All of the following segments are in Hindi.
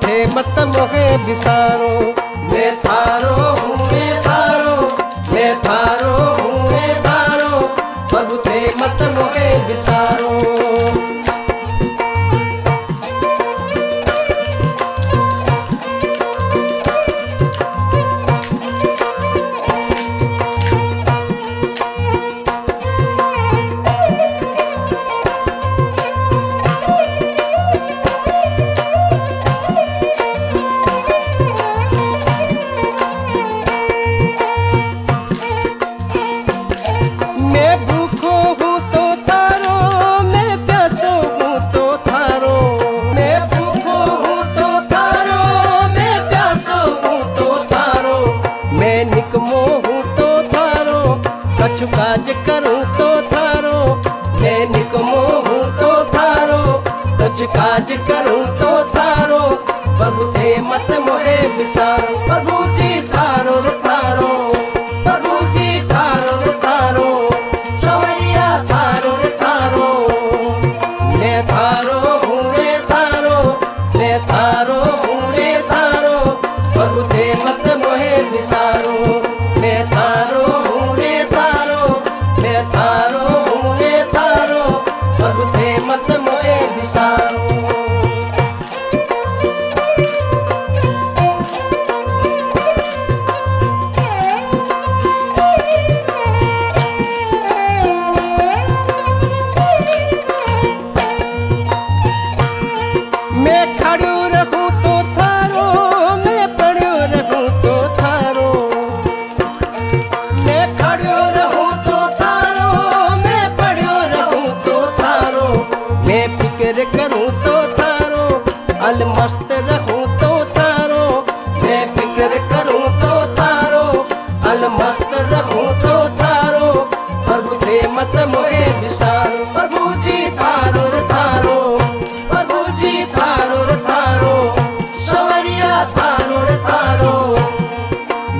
थे मत मोहे बिसारो। मैं थारो हूँ मैं थारो, मैं थारो हूँ मैं थारो, प्रभु थे मत मोहे बिसारो। कछु काज करूं तो थारो, मैं निकमो हूँ तो थारो, कछु काज करूं तो थारो, प्रभु थे मत मोहे बिसारो। प्रभु जी थारो रे थारो, प्रभु जी थारो रे थारो, सवरिया थारो रे थारो। मैं थारो हूँ रे थारो, मैं थारो हूँ रे थारो, प्रभु थे मत मोहे बिसारो। मैं थारो हूँ रे थारो, मैं थारो हूँ रे थारो, प्रभु थे मत मोहे बिसारो। मैं खड़ो रहूं तो थारो, मैं पड़ो रहूं तो थारो, मैं खड़ो रहूं तो थारो, मैं पड़ो रहूं तो थारो, मैं फिक्र करूं तो थारो, अलमस्त रहूं तो थारो, मैं फिक्र करूं तो थारो, अलमस्त रहूं तो थारो, प्रभु थे मत मोहे बिसारो। प्रभु जी थारो रे थारो, प्रभु जी थारो रे थारो, सवरिया थारो रे थारो।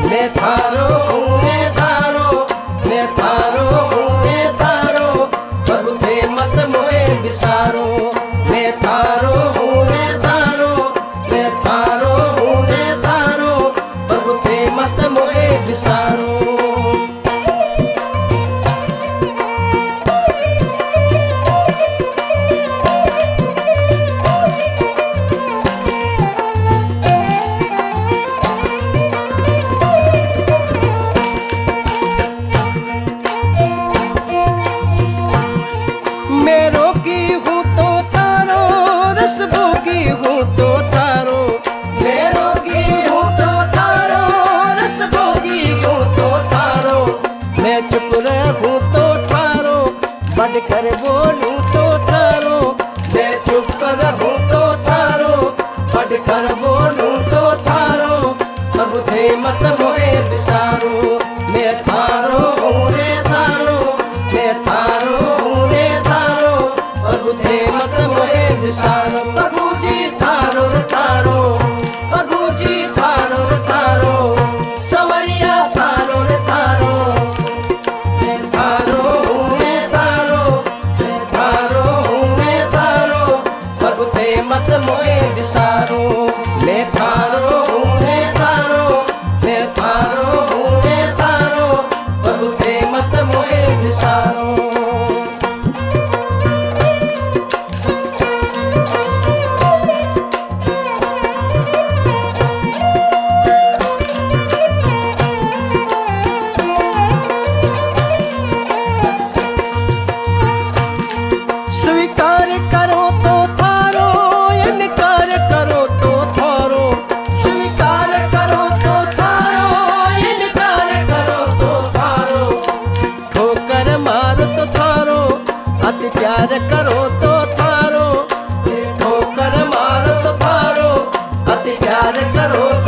मैं थारो हूँ मैं थारो, मैं थारो हूँ मैं थारो, प्रभु थे मत मोहे बिसारो। मैं थारो हूँ मैं थारो, मैं थारो हूँ मैं थारो, प्रभु थे मत मोहे बिसारो। मैं रोगी हूँ तो थारो, रस भोगी हूँ तो थारो, मैं रोगी हूँ तो थारो, रस भोगी हूँ तो थारो, मैं चुप रहूँ तो थारो, बढ़कर बोलूँ तो थारो, मैं चुप रहूँ तो थारो, बढ़कर बोलूँ तो थारो, प्रभु थे मत मोहे बिसारो। मैं थारो हूँ रे थारो, मैं थारो हूँ रे थारो, प्रभु थे मत मोहे बिसारो। प्रभु जी थारो रे थारो, प्रभु जी थारो रे थारो, सवरिया थारो रे थारो। मैं थारो हूँ मैं थारो, मैं थारो हूँ मैं थारो, प्रभु थे मत मोहे बिसारो। मैं थारो हूँ मैं थारो, मैं थारो हूँ मैं थारो, प्रभु थे मत मोहे बिसारो। स्वीकार करो तो थारो, इनकार करो तो थारो, स्वीकार करो तो थारो, इनकार करो तो थारो, ठोकर मारो तो थारो, अत्याचार करो तो थारो, ठोकर मारो तो थारो, अत्याचार करो तो